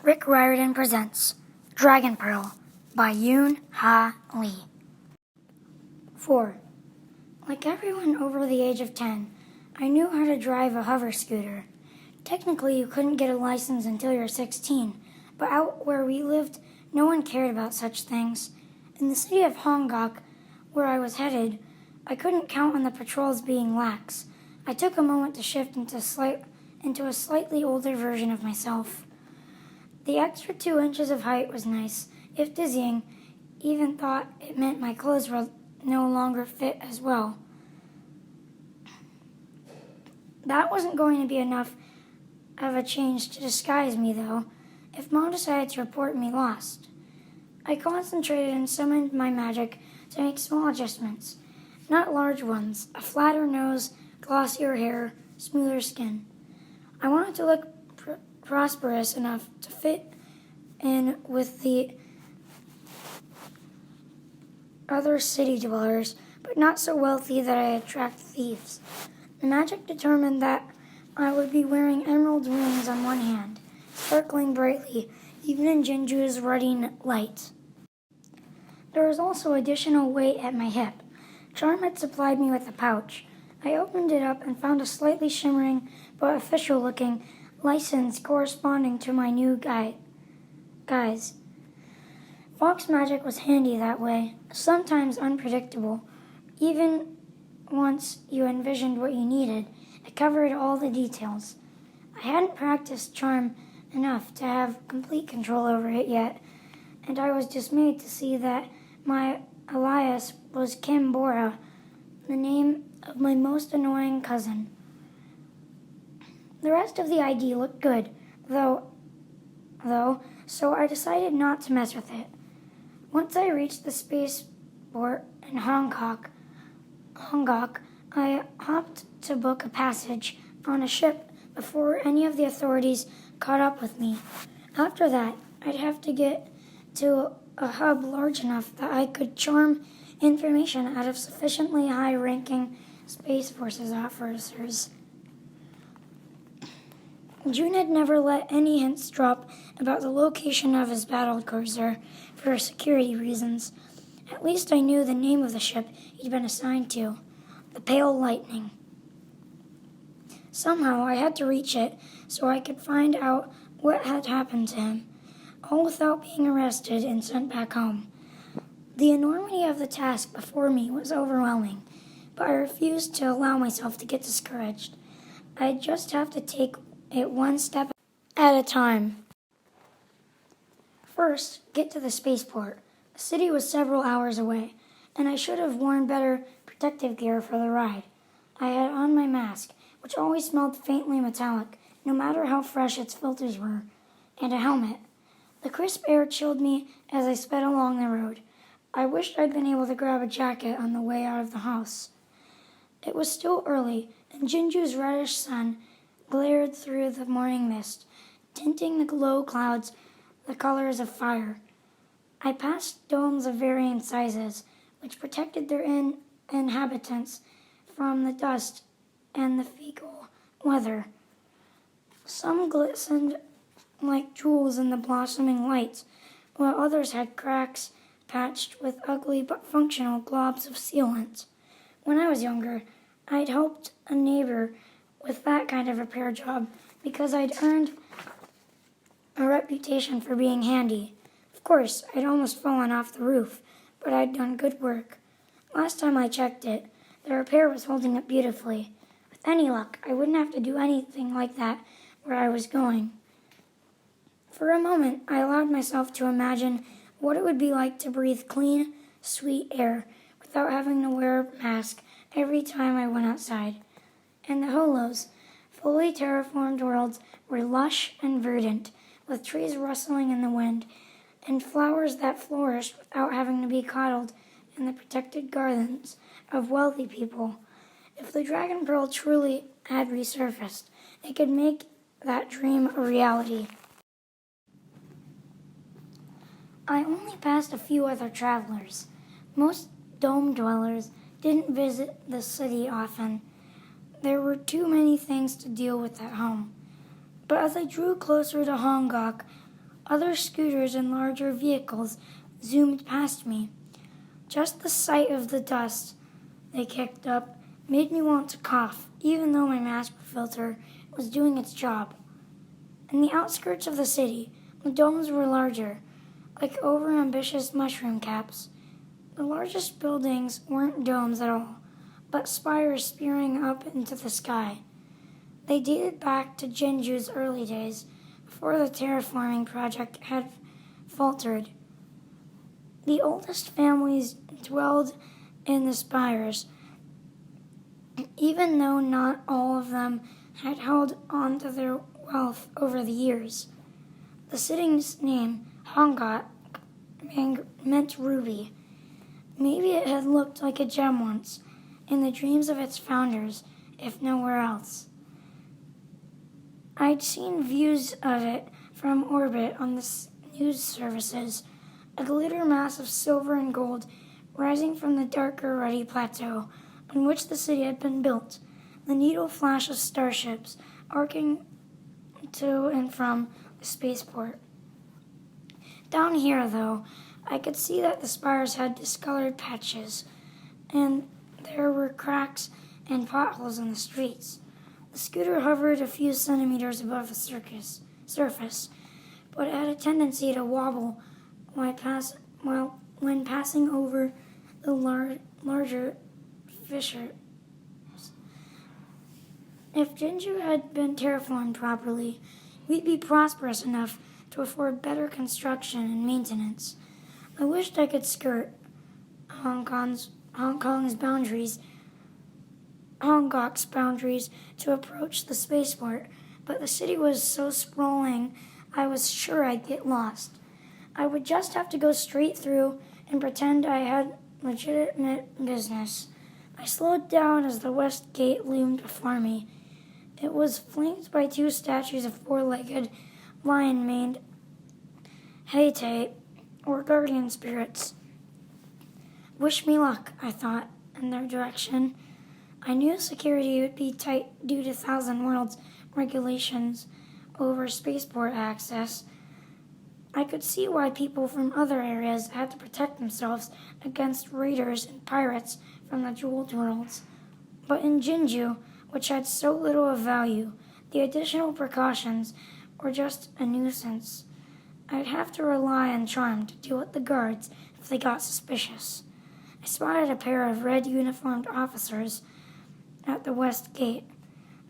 Rick Riordan presents Dragon Pearl by Yoon Ha Lee. 4. Like everyone over the age of 10, I knew how to drive a hover scooter. Technically, you couldn't get a license until you're 16, but out where we lived, no one cared about such things. In the city of Hongok, where I was headed, I couldn't count on the patrols being lax. I took a moment to shift into a slightly older version of myself. The extra 2 inches of height was nice, if dizzying. Even thought it meant my clothes were no longer fit as well. That wasn't going to be enough of a change to disguise me, though, if Mom decided to report me lost. I concentrated and summoned my magic to make small adjustments, not large ones: a flatter nose, glossier hair, smoother skin. I wanted to look prosperous enough to fit in with the other city dwellers, but not so wealthy that I attract thieves. The magic determined that I would be wearing emerald rings on one hand, sparkling brightly, even in Jinju's ruddy light. There was also additional weight at my hip. Charm had supplied me with a pouch. I opened it up and found a slightly shimmering but official-looking license corresponding to my new guise. Fox magic was handy that way, sometimes unpredictable. Even once you envisioned what you needed, it covered all the details. I hadn't practiced charm enough to have complete control over it yet, and I was dismayed to see that my alias was Kim Bora, the name of my most annoying cousin. The rest of the ID looked good, though, so I decided not to mess with it. Once I reached the spaceport in Hongok, I hopped to book a passage on a ship before any of the authorities caught up with me. After that, I'd have to get to a hub large enough that I could charm information out of sufficiently high-ranking Space Forces officers. June had never let any hints drop about the location of his battlecruiser for security reasons. At least I knew the name of the ship he'd been assigned to, the Pale Lightning. Somehow I had to reach it so I could find out what had happened to him, all without being arrested and sent back home. The enormity of the task before me was overwhelming, but I refused to allow myself to get discouraged. I'd just have to take it one step at a time. First, get to the spaceport. The city was several hours away, and I should have worn better protective gear for the ride. I had on my mask, which always smelled faintly metallic, no matter how fresh its filters were, and a helmet. The crisp air chilled me as I sped along the road. I wished I'd been able to grab a jacket on the way out of the house. It was still early, and Jinju's reddish sun glared through the morning mist, tinting the low clouds the colors of fire. I passed domes of varying sizes, which protected their inhabitants from the dust and the fecal weather. Some glistened like jewels in the blossoming lights, while others had cracks patched with ugly but functional globs of sealant. When I was younger, I'd helped a neighbor with that kind of repair job because I'd earned a reputation for being handy. Of course, I'd almost fallen off the roof, but I'd done good work. Last time I checked it, the repair was holding up beautifully. With any luck, I wouldn't have to do anything like that where I was going. For a moment, I allowed myself to imagine what it would be like to breathe clean, sweet air without having to wear a mask every time I went outside. And the holos, fully terraformed worlds, were lush and verdant, with trees rustling in the wind, and flowers that flourished without having to be coddled in the protected gardens of wealthy people. If the Dragon Pearl truly had resurfaced, it could make that dream a reality. I only passed a few other travelers. Most dome dwellers didn't visit the city often. There were too many things to deal with at home. But as I drew closer to Hongok, Other scooters and larger vehicles zoomed past me. Just the sight of the dust they kicked up made me want to cough, even though my mask filter was doing its job. In the outskirts of the city, the domes were larger, like overambitious mushroom caps. The largest buildings weren't domes at all, but spires spearing up into the sky. They dated back to Jinju's early days, before the terraforming project had faltered. The oldest families dwelled in the spires, even though not all of them had held on to their wealth over the years. The city's name, Hongot, meant ruby. Maybe it had looked like a gem once, in the dreams of its founders, if nowhere else. I'd seen views of it from orbit on the news services, a glitter mass of silver and gold rising from the darker ruddy plateau on which the city had been built, the needle flash of starships arcing to and from the spaceport. Down here, though, I could see that the spires had discolored patches, and there were cracks and potholes in the streets. The scooter hovered a few centimeters above the surface, but it had a tendency to wobble when passing over the larger fissures. If Jinju had been terraformed properly, we'd be prosperous enough to afford better construction and maintenance. I wished I could skirt Hong Kong's boundaries to approach the spaceport, but the city was so sprawling I was sure I'd get lost. I would just have to go straight through and pretend I had legitimate business. I slowed down as the west gate loomed before me. It was flanked by two statues of four-legged, lion-maned Haite, or guardian spirits. Wish me luck, I thought, in their direction. I knew security would be tight due to Thousand Worlds regulations over spaceport access. I could see why people from other areas had to protect themselves against raiders and pirates from the jeweled worlds. But in Jinju, which had so little of value, the additional precautions were just a nuisance. I'd have to rely on charm to deal with the guards if they got suspicious. I spotted a pair of red-uniformed officers at the west gate.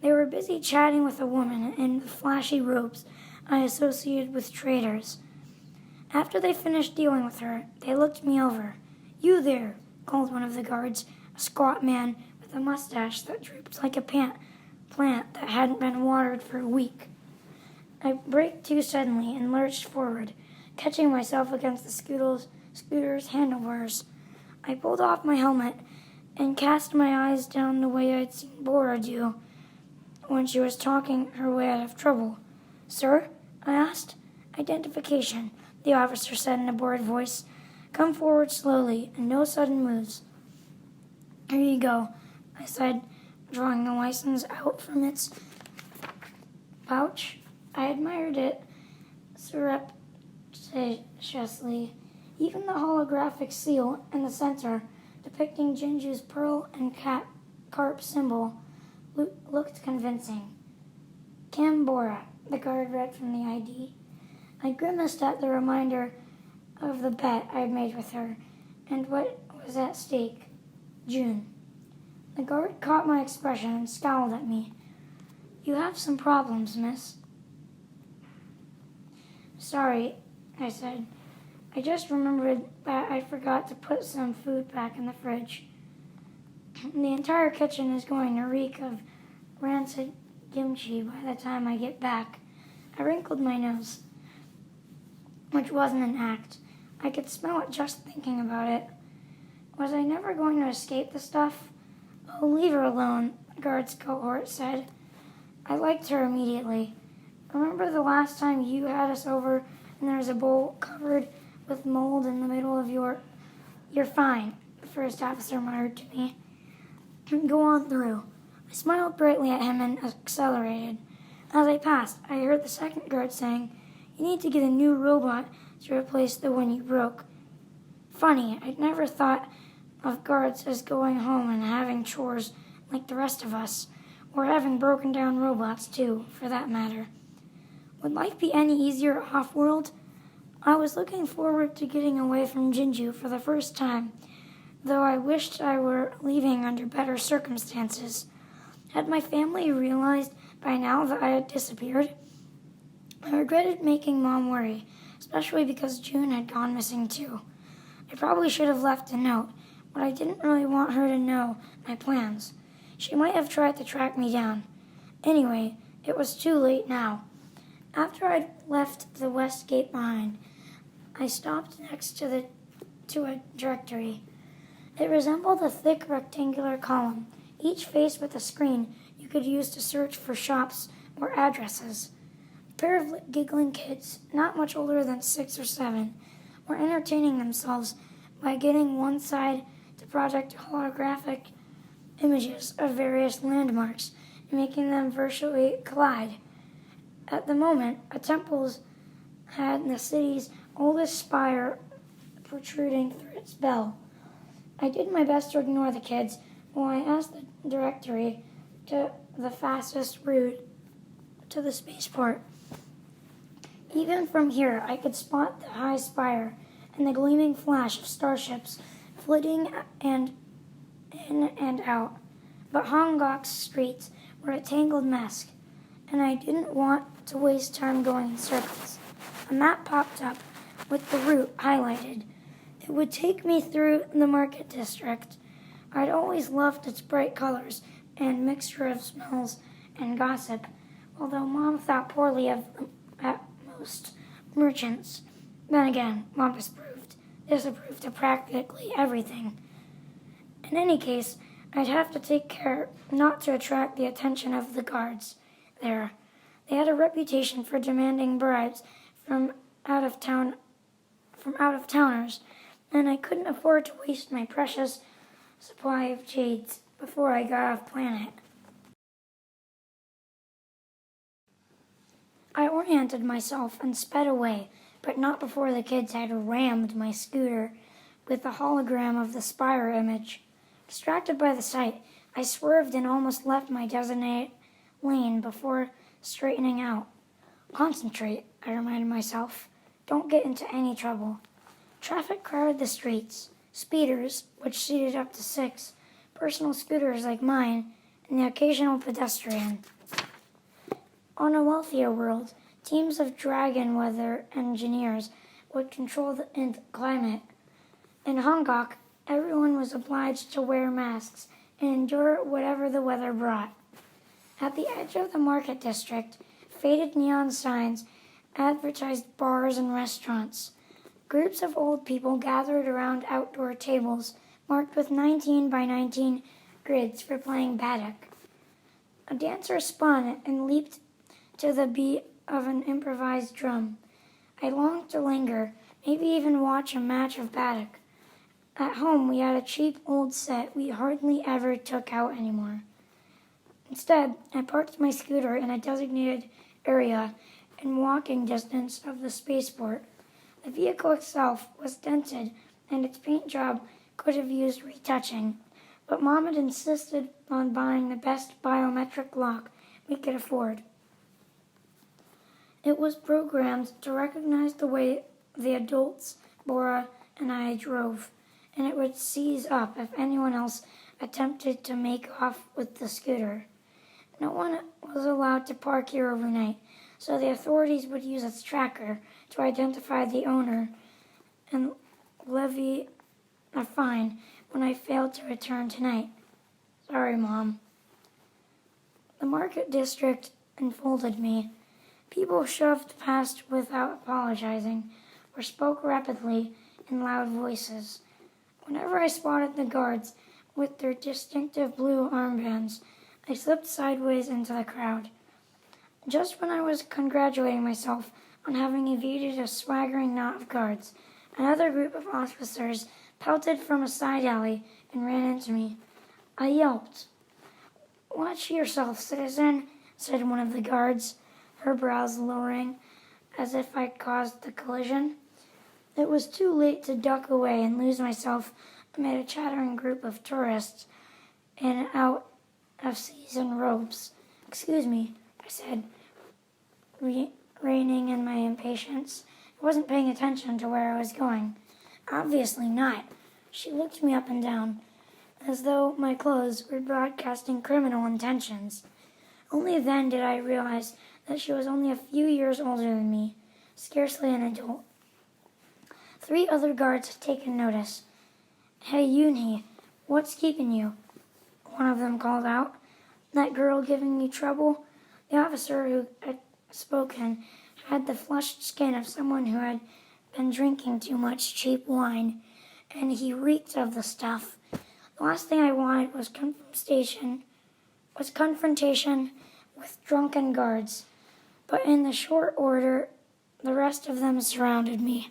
They were busy chatting with a woman in the flashy robes I associated with traders. After they finished dealing with her, they looked me over. "You there," called one of the guards, a squat man with a mustache that drooped like a plant that hadn't been watered for a week. I braked too suddenly and lurched forward, catching myself against the scooter's handlebars. I pulled off my helmet and cast my eyes down the way I'd seen Bora do when she was talking her way out of trouble. "Sir?" I asked. "Identification," the officer said in a bored voice. "Come forward slowly, and no sudden moves." "Here you go," I said, drawing the license out from its pouch. I admired it surreptitiously. Even the holographic seal in the center, depicting Jinju's pearl and carp symbol, looked convincing. "Cambora," the guard read from the ID. I grimaced at the reminder of the bet I'd made with her, and what was at stake. June. The guard caught my expression and scowled at me. "You have some problems, miss." "Sorry," I said. "I just remembered that I forgot to put some food back in the fridge. The entire kitchen is going to reek of rancid kimchi by the time I get back." I wrinkled my nose, which wasn't an act. I could smell it just thinking about it. Was I never going to escape the stuff? "Oh, leave her alone," the guard's cohort said. I liked her immediately. "Remember the last time you had us over and there was a bowl covered with mold in the middle of your..." "You're fine," the first officer muttered to me. "Go on through." I smiled brightly at him and accelerated. As I passed, I heard the second guard saying, You need to get a new robot to replace the one you broke. Funny, I'd never thought of guards as going home and having chores like the rest of us, or having broken down robots too, for that matter. Would life be any easier off-world? I was looking forward to getting away from Jinju for the first time, though I wished I were leaving under better circumstances. Had my family realized by now that I had disappeared? I regretted making Mom worry, especially because June had gone missing too. I probably should have left a note, but I didn't really want her to know my plans. She might have tried to track me down. Anyway, it was too late now. After I'd left the west gate behind, I stopped next to a directory. It resembled a thick rectangular column, each faced with a screen you could use to search for shops or addresses. A pair of giggling kids, not much older than 6 or 7, were entertaining themselves by getting one side to project holographic images of various landmarks and making them virtually collide. At the moment, a temple had the city's oldest spire protruding through its bell. I did my best to ignore the kids while I asked the directory to the fastest route to the spaceport. Even from here, I could spot the high spire and the gleaming flash of starships flitting in and out. But Hongok's streets were a tangled mess, and I didn't want to waste time going in circles. A map popped up with the route highlighted. It would take me through the market district. I'd always loved its bright colors and mixture of smells and gossip, although Mom thought poorly of them at most merchants. Then again, Mom disapproved of practically everything. In any case, I'd have to take care not to attract the attention of the guards there. They had a reputation for demanding bribes from out-of-towners, and I couldn't afford to waste my precious supply of jades before I got off planet. I oriented myself and sped away, but not before the kids had rammed my scooter with the hologram of the spire image. Distracted by the sight, I swerved and almost left my designated lane before straightening out. Concentrate, I reminded myself. Don't get into any trouble. Traffic crowded the streets. Speeders, which seated up to 6, personal scooters like mine, and the occasional pedestrian. On a wealthier world, teams of dragon weather engineers would control the climate. In Hongok, everyone was obliged to wear masks and endure whatever the weather brought. At the edge of the market district, faded neon signs advertised bars and restaurants. Groups of old people gathered around outdoor tables marked with 19 by 19 grids for playing baduk. A dancer spun and leaped to the beat of an improvised drum. I longed to linger, maybe even watch a match of baduk. At home, we had a cheap old set we hardly ever took out anymore. Instead, I parked my scooter in a designated area in walking distance of the spaceport. The vehicle itself was dented, and its paint job could have used retouching, but Mom had insisted on buying the best biometric lock we could afford. It was programmed to recognize the way the adults, Bora and I, drove, and it would seize up if anyone else attempted to make off with the scooter. No one was allowed to park here overnight, so the authorities would use its tracker to identify the owner and levy a fine when I failed to return tonight. Sorry, Mom. The market district enfolded me. People shoved past without apologizing or spoke rapidly in loud voices. Whenever I spotted the guards with their distinctive blue armbands, I slipped sideways into the crowd. Just when I was congratulating myself on having evaded a swaggering knot of guards, another group of officers pelted from a side alley and ran into me. I yelped. "Watch yourself, citizen," said one of the guards, her brows lowering. as if I'd caused the collision. It was too late to duck away and lose myself amid a chattering group of tourists in out-of-season robes. "Excuse me," I said, reining in my impatience. I wasn't paying attention to where I was going. "Obviously not." She looked me up and down, as though my clothes were broadcasting criminal intentions. Only then did I realize that she was only a few years older than me, scarcely an adult. 3 other guards had taken notice. "Hey, Yoon Ha, what's keeping you?" one of them called out. "That girl giving you trouble?" The officer who had spoken had the flushed skin of someone who had been drinking too much cheap wine, and he reeked of the stuff. The last thing I wanted was confrontation with drunken guards, but in the short order, the rest of them surrounded me.